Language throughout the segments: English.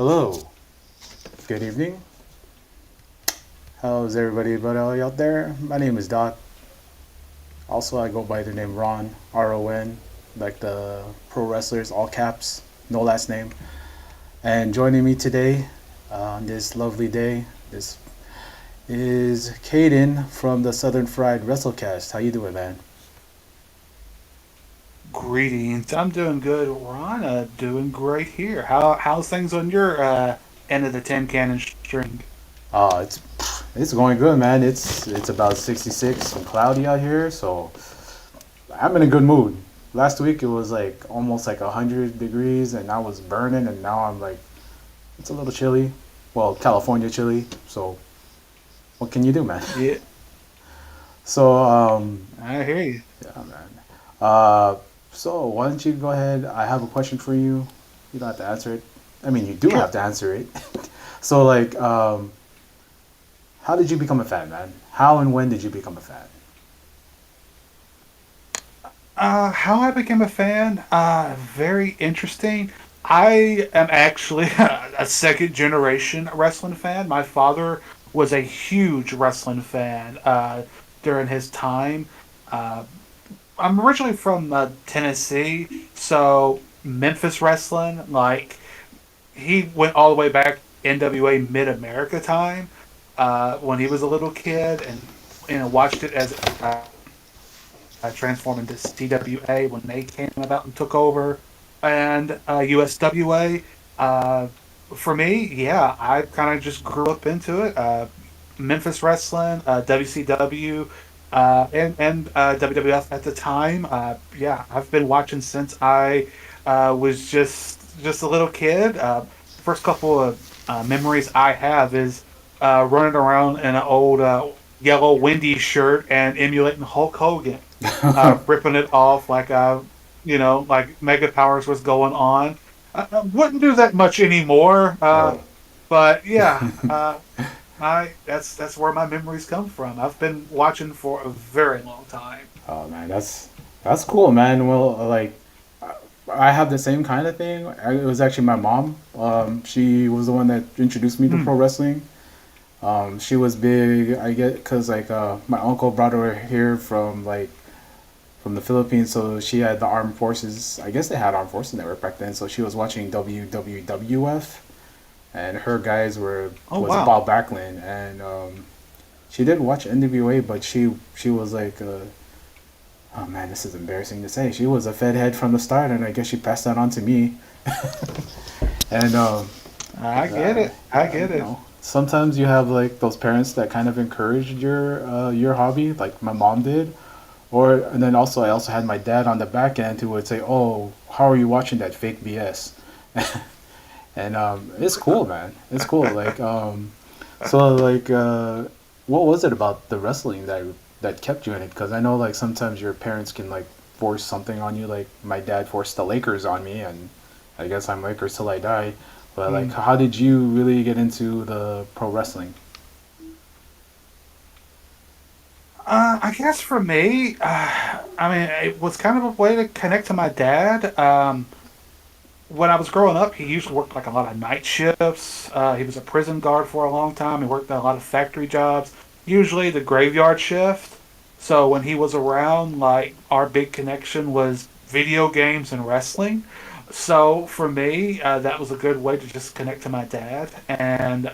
Hello, good evening. How's everybody out there? My name is Doc. Also, I go by the name Ron, RON, like the pro wrestlers, all caps, no last name. And joining me today on this lovely day, this is Caden from the Southern Fried Wrestlecast. How you doing, man? Greetings. I'm doing good. Ron, doing great here. How's things on your end of the tin cannon string? Uh, it's it's going good, man. It's about 66 and cloudy out here, so I'm in a good mood. Last week it was like almost like 100 degrees, and I was burning, and now I'm like it's a little chilly. Well, California chilly. So what can you do, man? Yeah, So I hear you. yeah, man. Uh, so why don't you go ahead? I have a question for you. You don't have to answer it. I mean, you do have Sure. to answer it. So like, how did you become a fan, man? How and when did you become a fan? How I became a fan? Very interesting. I am actually a second generation wrestling fan. My father was a huge wrestling fan during his time. Uh, I'm originally from Tennessee, so Memphis wrestling, like he went all the way back NWA Mid America time when he was a little kid, and watched it as transformed into CWA when they came about and took over, and USWA. Uh, for me, yeah, I kind of just grew up into it. Memphis wrestling, WCW, and WWF at the time. Yeah, I've been watching since I was just a little kid. First couple of memories I have is running around in an old yellow windy shirt and emulating Hulk Hogan, ripping it off like like Mega Powers was going on. I wouldn't do that much anymore, Oh, but yeah, I that's where my memories come from. I've been watching for a very long time. oh man, that's cool, man. Well, like I have the same kind of thing. It was actually my mom. She was the one that introduced me to Hmm. pro wrestling. She was big. I get because like my uncle brought her here from the Philippines, so she had the armed forces. I guess they had armed forces network back then. So she was watching WWF, and her guys were Oh was wow. Bob Backlund, and she did watch NWA, but she was like. Oh man, this is embarrassing to say. She was a Fed head from the start, and I guess she passed that on to me. And I get it. I get you it. know, sometimes you have like those parents that kind of encouraged your hobby, like my mom did. Or and then also I also had my dad on the back end who would say, "Oh, how are you watching that fake BS?" And it's cool, man. It's cool. So like, what was it about the wrestling that kept you in it? Because I know like sometimes your parents can like force something on you. Like my dad forced the Lakers on me, and I guess I'm Lakers till I die. But like, Hmm. how did you really get into the pro wrestling? I guess for me, I mean, it was kind of a way to connect to my dad. When I was growing up, he used to work like a lot of night shifts. He was a prison guard for a long time. He worked a lot of factory jobs, usually the graveyard shift. So when he was around, like our big connection was video games and wrestling. So for me, that was a good way to just connect to my dad. And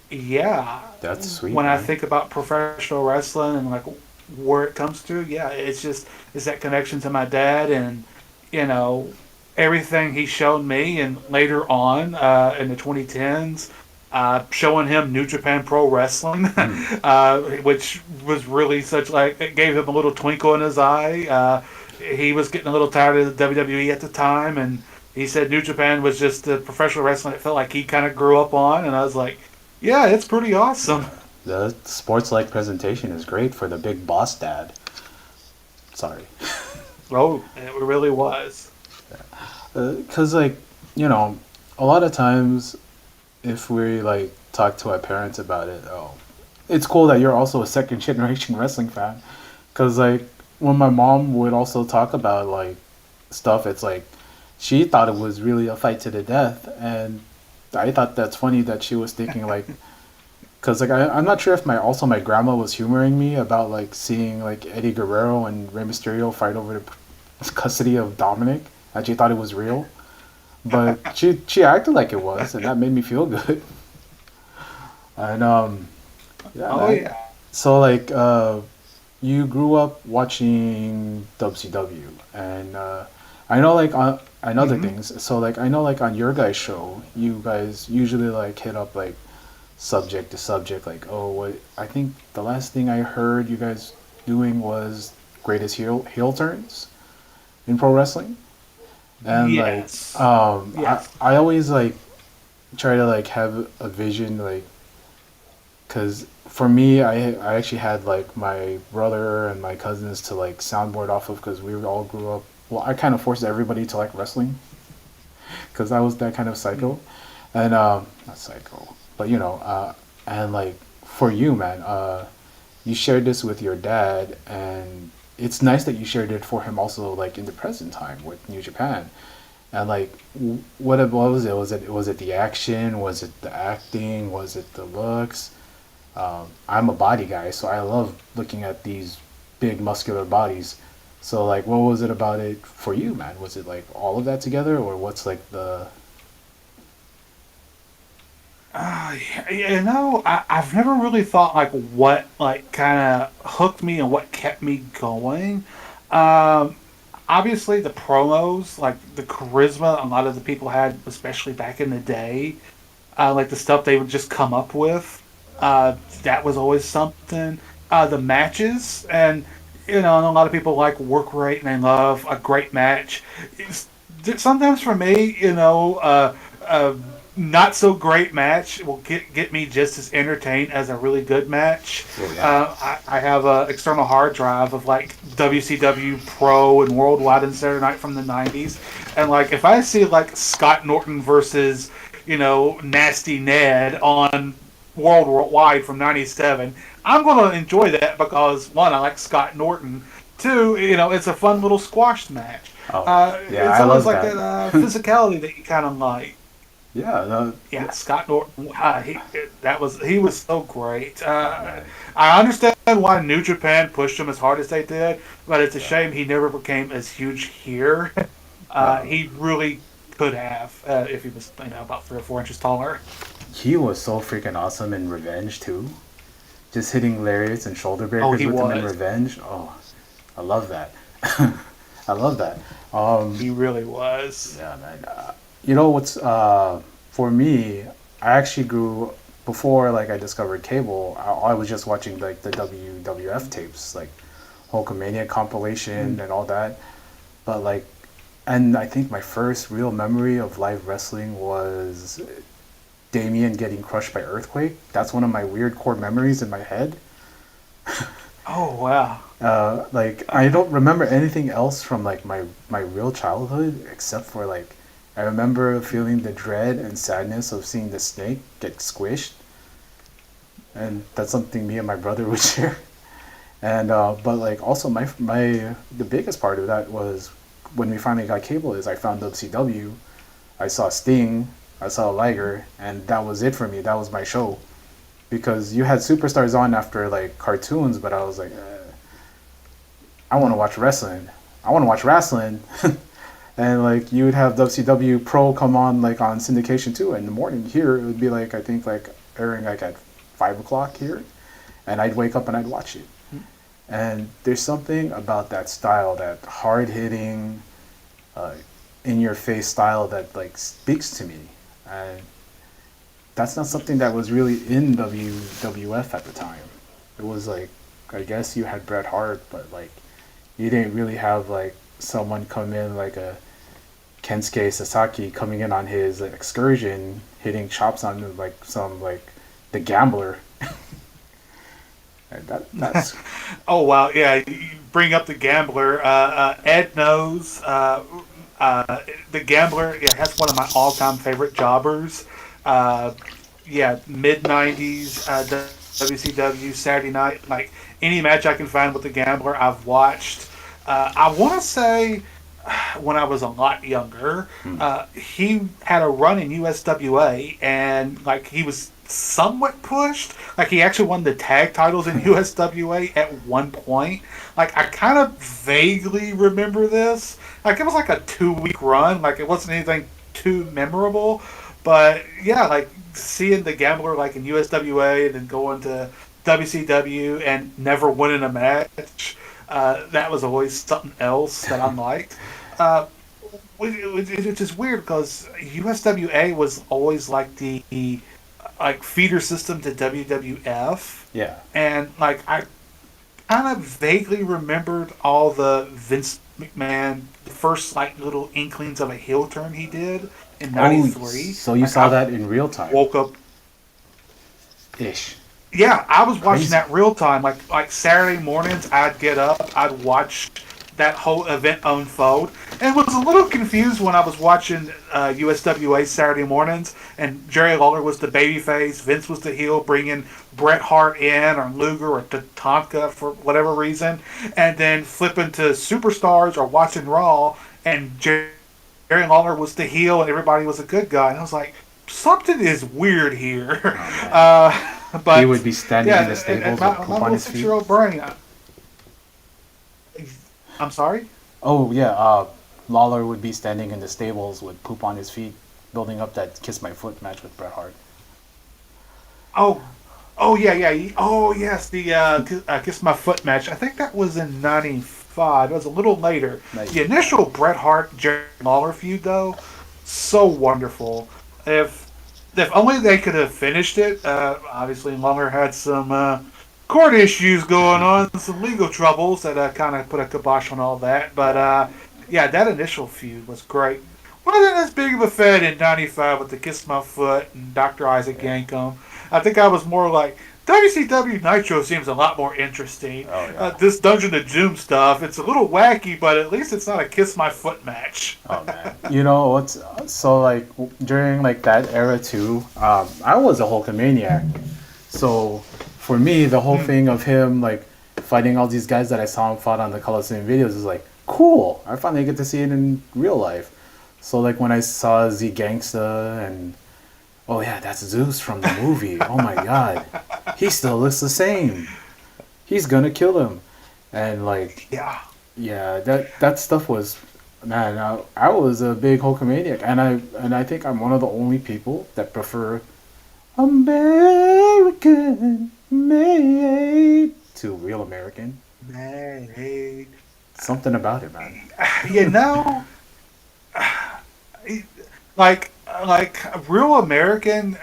yeah, That's sweet, when I man. think about professional wrestling and like where it comes to, yeah, it's that connection to my dad and you know everything he showed me, and later on in the 2010s, showing him New Japan Pro Wrestling, Mm. which was really such like it gave him a little twinkle in his eye. He was getting a little tired of the WWE at the time, and he said New Japan was just the professional wrestling it felt like he kind of grew up on, and I was like, yeah, it's pretty awesome. The sports like presentation is great for the big boss dad. Sorry. Oh, it really was. Because like you know a lot of times if we like talk to our parents about it, oh, it's cool that you're also a second generation wrestling fan. Because like when my mom would also talk about like stuff, it's like she thought it was really a fight to the death, and I thought that's funny that she was thinking like, cause like I'm not sure if my grandma was humoring me about like seeing like Eddie Guerrero and Rey Mysterio fight over the custody of Dominic, and she thought it was real, but she acted like it was, and that made me feel good. And yeah, Oh man. yeah. So like you grew up watching WCW, and I know like on and other Hmm. things. So like I know like on your guys' show, you guys usually like hit up like subject to subject. Like oh, what I think the last thing I heard you guys doing was greatest heel turns in pro wrestling, and like Yes. Yes. I always like try to like have a vision like because for me I actually had like my brother and my cousins to like soundboard off of because we all grew up well I kind of forced everybody to like wrestling because I was that kind of Mm. psycho and not psycho but and like for you man you shared this with your dad and it's nice that you shared it for him also like in the present time with New Japan and like what was it was it the action was it the acting was it the looks I'm a body guy, so I love looking at these big muscular bodies. So like, what was it about it for you, man? Was it like all of that together, or what's like the? I've never really thought like what like kind of hooked me and what kept me going. Um, Obviously the promos, like the charisma a lot of the people had, especially back in the day, like the stuff they would just come up with. That was always something. The matches, and and a lot of people like work rate and they love a great match. It's, Sometimes for me, a not so great match will get me just as entertained as a really good match. Oh yeah. I have an external hard drive of like WCW Pro and Worldwide and Saturday Night from the '90s, and like if I see like Scott Norton versus Nasty Ned on Worldwide from '97, I'm going to enjoy that because one, I like Scott Norton. Two, it's a fun little squash match. Oh yeah, It's I always love like that that. physicality that you kind of like. Yeah, no, Yeah, Scott Norton. He was so great. man. I understand why New Japan pushed him as hard as they did, but it's a Yeah. shame he never became as huge here. Uh, He really could have if he was about 3 or 4 inches taller. he was so freaking awesome in Revenge too. Just hitting lariats and shoulder Oh, breakers he with him in was. Revenge. Oh, I love that. I love that. He really was. Yeah, man. You know what's for me? I actually grew before like I discovered cable. I was just watching like the WWF tapes, like Hulkamania compilation Mm. and all that. But like, and I think my first real memory of live wrestling was Damien getting crushed by Earthquake. That's one of my weird core memories in my head. Oh wow. Like I don't remember anything else from like my real childhood except for like I remember feeling the dread and sadness of seeing the snake get squished, and that's something me and my brother would share. And but like also my the biggest part of that was when we finally got cable is I found WCW, I saw Sting, I saw Liger, and that was it for me. That was my show because you had superstars on after like cartoons, but I was like. I want to watch wrestling. I want to watch wrestling. And like you would have WCW Pro come on like on syndication too in the morning. Here it would be like I think like airing like at 5 o'clock here, and I'd wake up and I'd watch it. And there's something about that style, that hard hitting, uh, in your face style that like speaks to me. And that's not something that was really in WWF at the time. It was like I guess you had Bret Hart, but like you didn't really have like someone come in like a Kensuke Sasaki coming in on his excursion, hitting chops on like some like the gambler. And that's Oh wow, yeah. You bring up the gambler. Ed knows. The gambler. Yeah, that's one of my all-time favorite jobbers. Uh, yeah, mid '90s WCW Saturday night. Like any match I can find with the gambler, I've watched. I want to say. when I was a lot younger. Hmm. He had a run in USWA, and like he was somewhat pushed. Like he actually won the tag titles in USWA at one point. Like I kind of vaguely remember this. Like it was like a 2 week run. Like it wasn't anything too memorable, but yeah, like seeing the gambler like in USWA and then going to WCW and never winning a match. That was always something else that I liked. Uh, it's just weird because USWA was always like the like feeder system to WWF, Yeah. and like I kind of vaguely remembered all the Vince McMahon the first like little inklings of a heel turn he did in Oh, '93. so you Like saw I that in real time? woke up. Ish. Yeah, I was watching Crazy. that real time. Like Saturday mornings, I'd get up, I'd watch that whole event unfold, and was a little confused when I was watching USWA Saturday mornings, and Jerry Lawler was the babyface, Vince was the heel, bringing Bret Hart in or Luger or Tatanka for whatever reason, and then flipping to Superstars or watching Raw, and Jerry Lawler was the heel and everybody was a good guy, and I was like, something is weird here. Oh man. He would But be standing in the yeah, and stables with my poop on little his feet. six-year-old brain. I'm sorry. Oh yeah. Lawler would be standing in the stables with poop on his feet, building up that kiss my foot match with Bret Hart. Oh, oh yeah, yeah. Oh yes, the Kiss My Foot match. I think that was in '95. It was a little later. Like, The initial Bret Hart Jerry Lawler feud, though, so wonderful. If if only they could have finished it. Obviously, Lawler had some court issues going on, some legal troubles that kind of put a kibosh on all that. But yeah. yeah, that initial feud was great. Wasn't as big of a fan in '95 with the Kiss My Foot and Dr. Isaac Yeah. Yankum. I think I was more like WCW Nitro seems a lot more interesting. Oh yeah. This Dungeon of Doom stuff, it's a little wacky, but at least it's not a Kiss My Foot match. Oh man. You know what's so like during like that era too? I was a Hulkamaniac. So for me, the whole Mm. thing of him like fighting all these guys that I saw him fought on the Coliseum videos is like cool. I finally get to see it in real life. So like when I saw Z Gangsta and oh yeah, that's Zeus from the movie. Oh my god, he still looks the same. He's gonna kill him, and like Yeah. yeah, that stuff was man. I was a big Hulkamaniac, and I think I'm one of the only people that prefer American made to real American. Hey, Something about it, man. you know, like real American.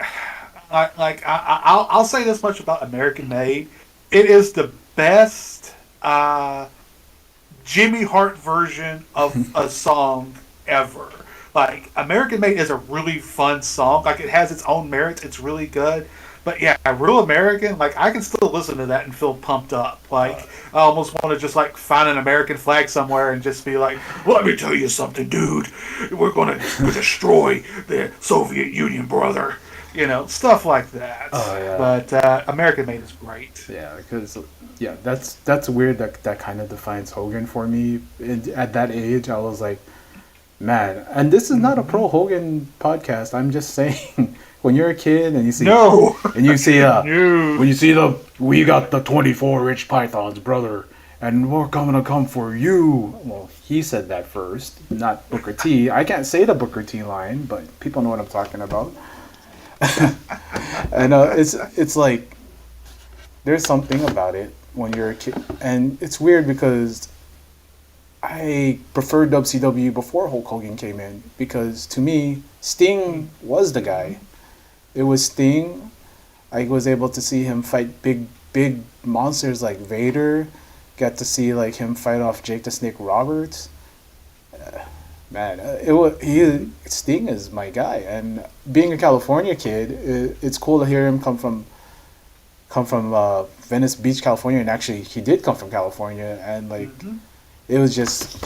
I'll say this much about American Made. It is the best Jimmy Hart version of a song ever. Like American Made is a really fun song. Like it has its own merits. It's really good. But yeah, Real American, like I can still listen to that and feel pumped up. Like I almost want to just like find an American flag somewhere and just be like, "Let me tell you something, dude. We're gonna destroy the Soviet Union, brother." You know, stuff like that. Oh yeah, But American Made is great. yeah. Because yeah, that's weird. That kind of defines Hogan for me. And at that age, I was like, man. And this is not a Hmm. pro Hogan podcast. I'm just saying, when you're a kid and you see No, and you see no. when you see the we got the 24 inch pythons, brother, and we're gonna come for you. Well, he said that first, not Booker T. I can't say the Booker T line, but people know what I'm talking about. And it's like there's something about it when you're a kid, and it's weird because I preferred WCW before Hulk Hogan came in because to me Sting was the guy. It was Sting. I was able to see him fight big monsters like Vader. Got to see like him fight off Jake the Snake Roberts. Man, it was he. Sting is my guy, and being a California kid, it's cool to hear him come from Venice Beach, California, and actually he did come from California, and like Hmm. it was just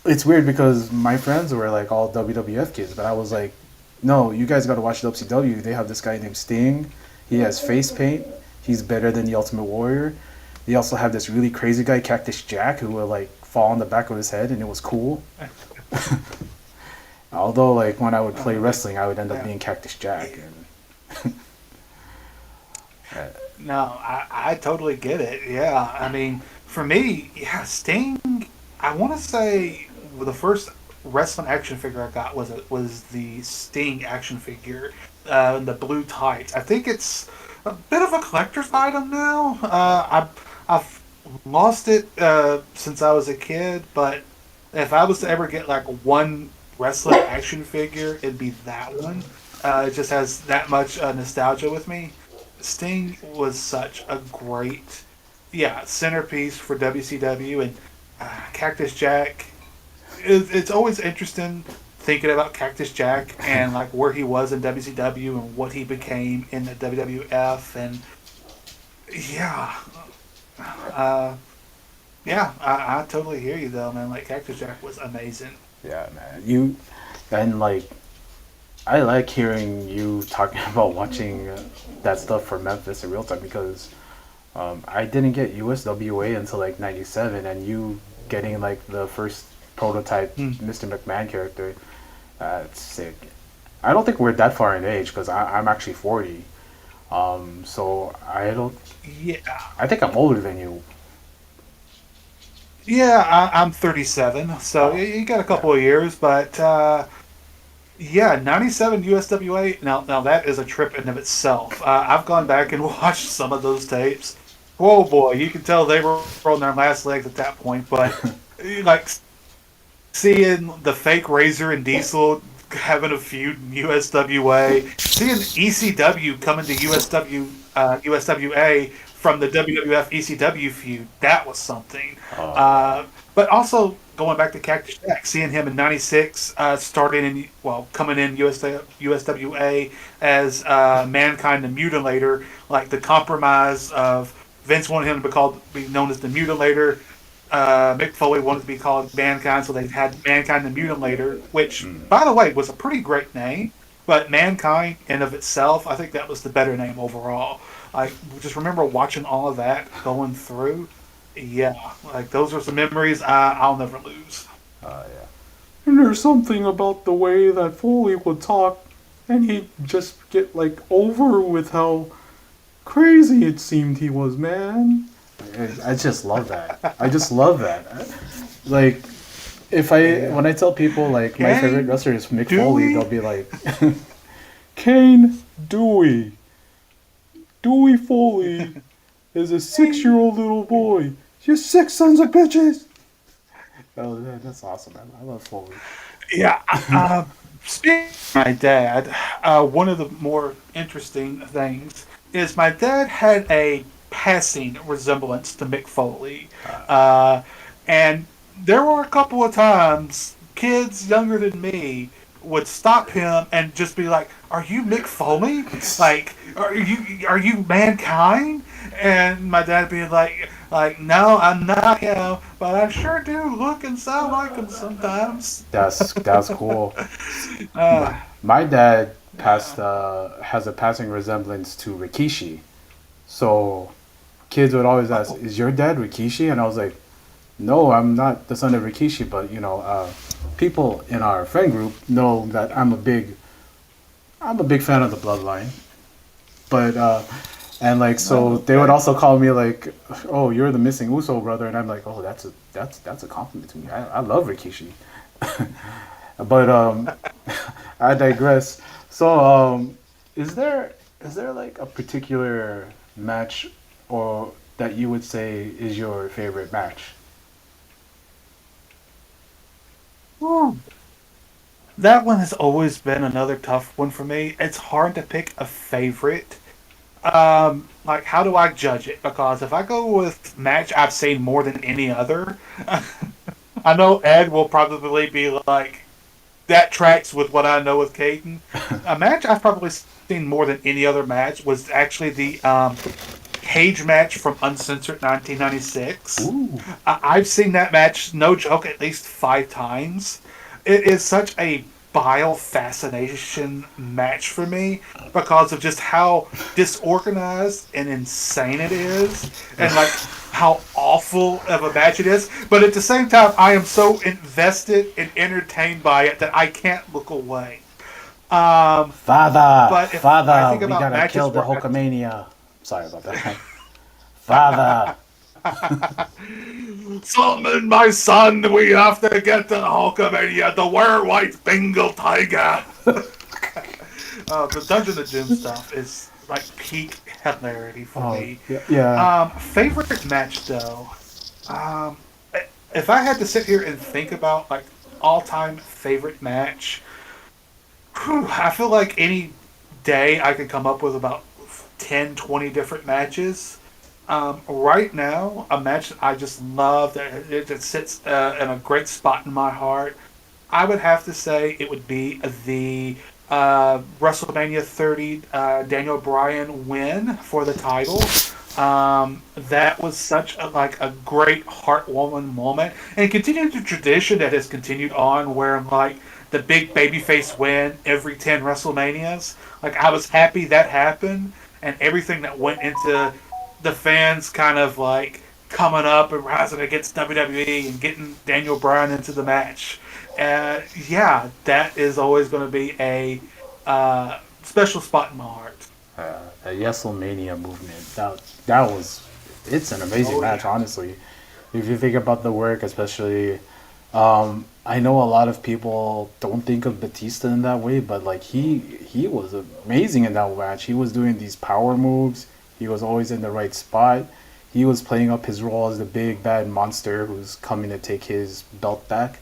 it's weird because my friends were like all WWF kids, but I was like, no, you guys got to watch WCW. They have this guy named Sting. He has face paint. He's better than the Ultimate Warrior. They also have this really crazy guy, Cactus Jack, who will like fall on the back of his head, and it was cool. Although, like when I would play Yeah, wrestling, I would end up yeah. being Cactus Jack, Yeah. and No, I totally get it. Yeah, I mean, for me, yeah, Sting. I want to say the first wrestling action figure I got was the Sting action figure, in the blue tights. I think it's a bit of a collector's item now. I've lost it since I was a kid, but if I was to ever get like one wrestling action figure, it'd be that one. It just has that much nostalgia with me. Sting was such a great, yeah, centerpiece for WCW, and Cactus Jack. It's always interesting thinking about Cactus Jack and like where he was in WCW and what he became in the WWF, and yeah, uh, yeah, I totally hear you though, man. Like Cactus Jack was amazing. yeah, man, you and like I like hearing you talking about watching that stuff for Memphis in real time because I didn't get USWA until like '97, and you getting like the first prototype Hmm. Mr. McMahon character, it's sick. I don't think we're that far in age because I'm actually 40. So I don't. Yeah, I think I'm older than you. yeah, I'm 37, so Oh, you got a yeah. couple of years, but yeah, 97 USWA. Now that is a trip in of itself. I've gone back and watched some of those tapes. Oh boy, you can tell they were on their last legs at that point. But like seeing the fake Razor and Diesel having a feud in USWA, seeing ECW coming to USWA from the WWF ECW feud, that was something. Oh yeah. But also going back to Cactus Jack, seeing him in '96, starting in well, coming in USWA as Mankind the Mutilator, like the compromise of Vince wanted him to be known as the Mutilator. Mick Foley wanted to be called Mankind, so they had Mankind the Mutilator, which, Mm. by the way, was a pretty great name. But Mankind, in of itself, I think that was the better name overall. I just remember watching all of that going through. Yeah, like those are some memories I'll never lose. Yeah. And there's something about the way that Foley would talk, and he'd just get like over with how crazy it seemed he was, man. I just love that. I just love that. Like, if I Yeah. when I tell people like my favorite Kane, wrestler is Mick Foley, they'll Dewey, be like, Kane Dewey. Dewey Foley is a Kane. 6-year-old little boy. You sick sons of bitches. Oh, yeah, that's awesome, man. I love Foley. Yeah. Speaking of my dad, one of the more interesting things is my dad had a passing resemblance to Mick Foley. Uh, and there were a couple of times kids younger than me would stop him and just be like, "Are you Mick Foley? Like, are you mankind?" And my dad being like, "No, I'm not him, but I sure do look and sound like him sometimes." That's cool. My, Uh, my dad yeah. has a passing resemblance to Rikishi. So kids would always ask, Oh, "Is your dad Rikishi?" And I was like, "No, I'm not the son of Rikishi." But people in our friend group know that I'm a big fan of the Bloodline. But and like so oh, they would okay. also call me like, "Oh, you're the missing Uso brother," and I'm like, "Oh, that's a compliment to me. I love Rikishi." But I digress. So is there like a particular match or that you would say is your favorite match? Hmm. That one has always been another tough one for me. It's hard to pick a favorite. Like how do I judge it? Because if I go with match I've seen more than any other, I know Ed will probably be like that tracks with what I know with Caden. A match I've probably seen more than any other match was actually the cage match from Uncensored 1996. Ooh. I've seen that match, no joke, at least 5 times. It is such a bile fascination match for me because of just how disorganized and insane it is. And like how awful of a match it is, but at the same time, I am so invested and entertained by it that I can't look away. Um, Father, but if I Father, think we about gotta kill matches the where Hulkamania. Sorry about that. Father. Solomon, my son, we have to get the Hulkamania, the were-white Bengal tiger. The Dungeon of Doom stuff is like peak hilarity for Oh, me. yeah, yeah. Favorite match though. Um, if I had to sit here and think about like all-time favorite match, whew, I feel like any day I could come up with about 10, 20 different matches. Right now, a match that I just love that it sits in a great spot in my heart. I would have to say it would be the WrestleMania 30 Daniel Bryan win for the title. That was such a great heartwarming moment, and continuing the tradition that has continued on, where like the big babyface win every 10 WrestleManias. Like I was happy that happened, and everything that went into the fans kind of like coming up and rising against WWE and getting Daniel Bryan into the match. Yeah, that is always going to be a special spot in my heart. The Yeselmania movement. That was. It's an amazing Oh match, yeah. honestly. If you think about the work, especially, I know a lot of people don't think of Batista in that way, but like he was amazing in that match. He was doing these power moves. He was always in the right spot. He was playing up his role as the big bad monster who's coming to take his belt back,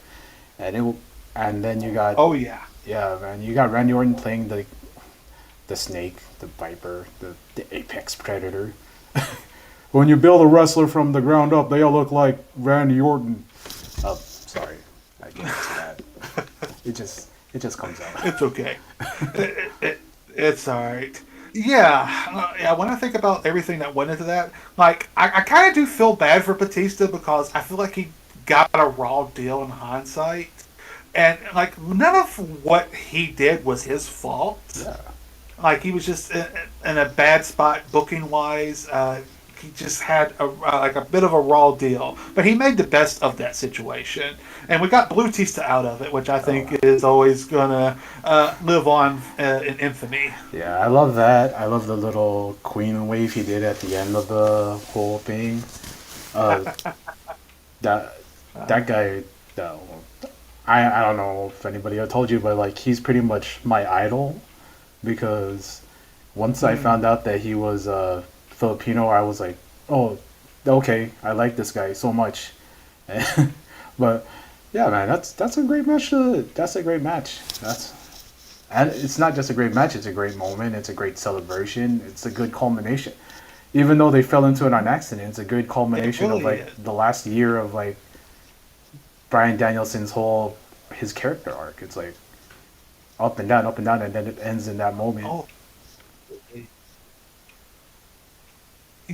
and and then you got, Oh yeah. yeah, man, you got Randy Orton playing the snake, the viper, the apex predator. When you build a wrestler from the ground up, they all look like Randy Orton. Oh, sorry, I get into that. It just comes out. It's okay. It's all right. Yeah, yeah. When I think about everything that went into that, like I kind of do feel bad for Batista because I feel like he got a raw deal in hindsight, and like none of what he did was his fault. Yeah, Like he was just in a bad spot booking wise. He just had like a bit of a raw deal, but he made the best of that situation, and we got Blue Tista out of it, which I think is always gonna live on in infamy. yeah. I love that. I love the little queen wave he did at the end of the whole thing. Uh, that that guy. Uh, I don't know if anybody ever told you, but like he's pretty much my idol because once I Mm. found out that he was Filipino, I was like, oh, okay, I like this guy so much. But yeah, man, that's a great match. That's a great match. That's and it's not just a great match; it's a great moment. It's a great celebration. It's a good culmination. Even though they fell into it on accident, it's a good It culmination of really like is. the last year of like Brian Danielson's whole his character arc. It's like up and down, and then it ends in that moment. Oh,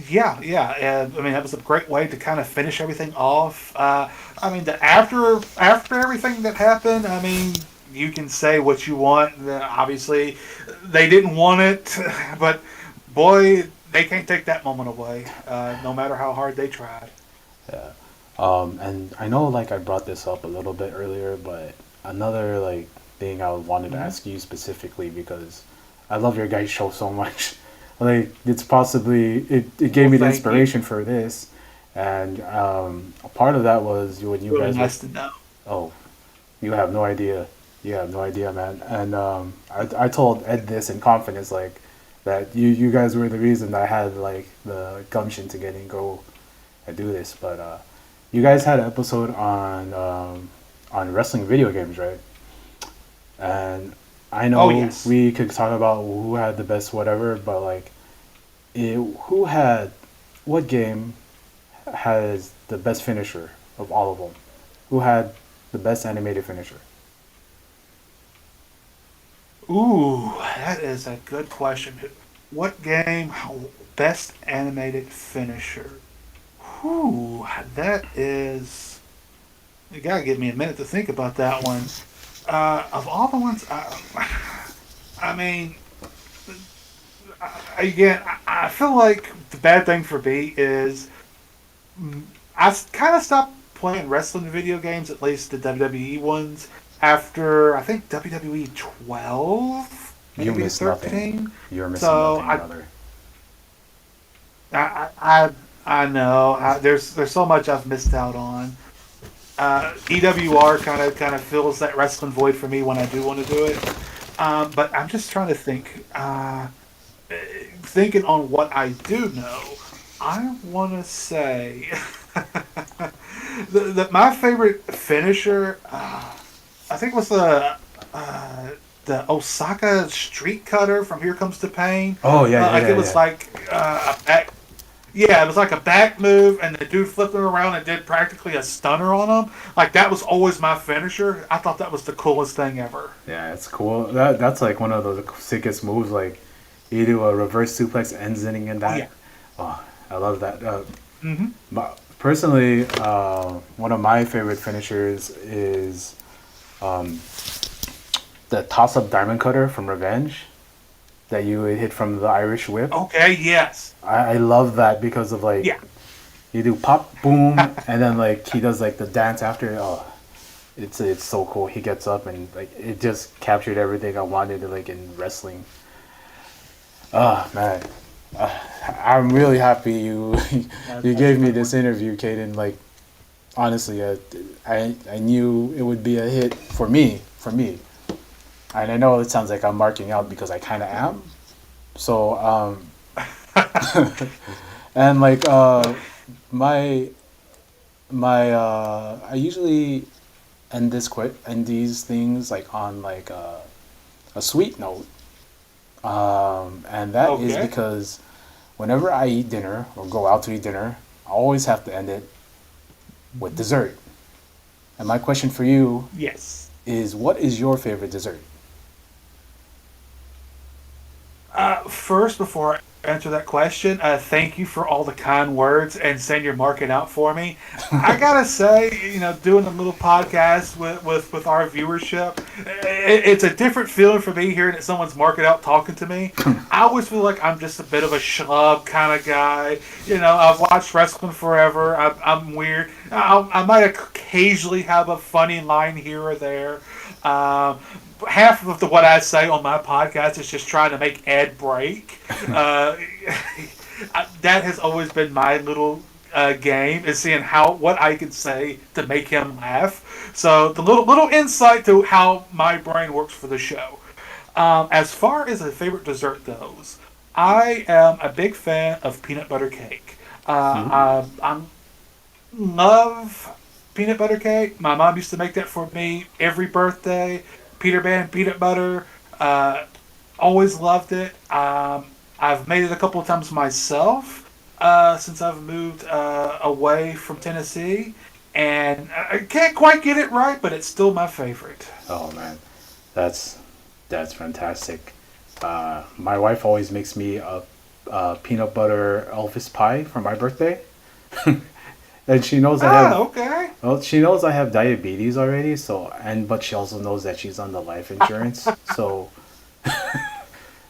yeah, yeah. And, I mean, that was a great way to kind of finish everything off. I mean, the after everything that happened, I mean, you can say what you want. Obviously, they didn't want it, but boy, they can't take that moment away. No matter how hard they tried. Yeah. And I know like I brought this up a little bit earlier, but another like thing I wanted to Hmm. ask you specifically because I love your guys' show so much. Like it's possibly it gave Well, me the thank you. inspiration for this, and a part of that was when you Really guys were, nice to know. oh, you have no idea, you have no idea, man. And I told Ed this in confidence, like that you guys were the reason I had like the gumption to get and go and do this, but you guys had an episode on wrestling video games, right? And I Oh know yes. we could talk about who had the best whatever, but like, who had what game has the best finisher of all of them? Who had the best animated finisher? Ooh, that is a good question. What game best animated finisher? Whew, that is. You gotta give me a minute to think about that one. Of all the ones, I mean, again, I feel like the bad thing for me is I kind of stopped playing wrestling video games, at least the WWE ones, after I think WWE 12, You maybe miss nothing. 13. You're missing So nothing, brother. I, I, I know there's so much I've missed out on. EWR kind of fills that wrestling void for me when I do want to do it. But I'm just trying to think. Thinking on what I do know, I want to say my favorite finisher. I think was the Osaka Street Cutter from Here Comes the Pain. Oh yeah, yeah, Like yeah, it was yeah. like a back. Yeah, it was like a back move, and the dude flipped him around and did practically a stunner on him. Like that was always my finisher. I thought that was the coolest thing ever. Yeah, it's cool. That's like one of the sickest moves. Like you do a reverse suplex ending in Oh that. yeah. Oh, I love that. Hmm. Personally, one of my favorite finishers is um, the toss-up diamond cutter from Revenge that you would hit from the Irish whip. Okay. Yes. I love that because of like Yeah. you do pop boom and then like he does like the dance after. Oh, it's so cool. He gets up and like it just captured everything I wanted like in wrestling. Oh man, I'm really happy you you That's a gave me good this one. interview, Caden. Like honestly, I knew it would be a hit for me, and I know it sounds like I'm marking out because I kind of am. So and like my I usually end these things like on like a sweet note, and that is Okay. because whenever I eat dinner or go out to eat dinner, I always have to end it with dessert. And my question for you Yes. is, what is your favorite dessert? First, before I answer that question, thank you for all the kind words and send your market out for me. I gotta say, doing a little podcast with our viewership, it's a different feeling for me hearing that someone's market out talking to me. I always feel like I'm just a bit of a schlub kind of guy. I've watched wrestling forever. I'm weird. I might occasionally have a funny line here or there. Half of what I say on my podcast is just trying to make Ed break. Uh, that has always been my little game is seeing what I can say to make him laugh. So the little insight to how my brain works for the show. As far as a favorite dessert goes, I am a big fan of peanut butter cake. I love peanut butter cake. My mom used to make that for me every birthday. Peter Pan peanut butter. Uh, Always loved it. I've made it a couple of times myself since I've moved away from Tennessee, and I can't quite get it right, but it's still my favorite. Oh man, that's that's fantastic. My wife always makes me a peanut butter Elvis pie for my birthday, and she knows I Ah, have. okay. Well, she knows I have diabetes already, so but she also knows that she's on the life insurance. So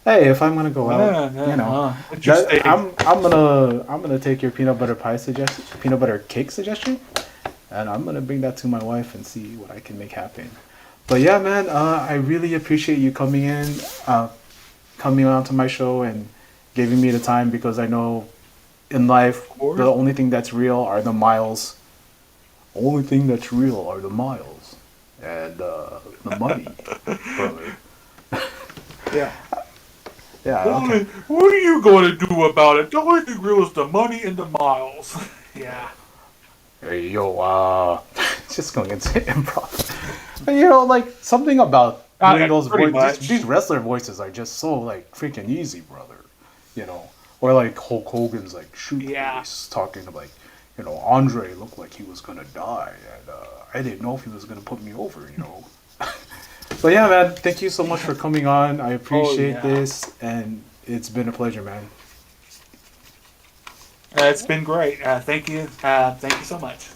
hey, if I'm gonna go out, that Interesting. I'm gonna take your peanut butter cake suggestion, and I'm gonna bring that to my wife and see what I can make happen. But yeah, man, I really appreciate you coming on to my show and giving me the time because I know in life Of the course. only thing that's real are the miles. Only thing that's real are the miles and the money, brother. Yeah. Yeah, okay. What are you going to do about it? The only thing real is the money and the miles. Yeah. Hey, yo, just going into improv. Like something about doing those Pretty voices. These much. wrestler voices are just so like freaking easy, brother. You know, or like Hulk Hogan's like shoot Yeah. voice talking to like, Andre looked like he was gonna die, and I didn't know if he was gonna put me over. But yeah, man, thank you so much for coming on. I Oh, appreciate yeah. this, and it's been a pleasure, man. It's been great. Thank you. Thank you so much.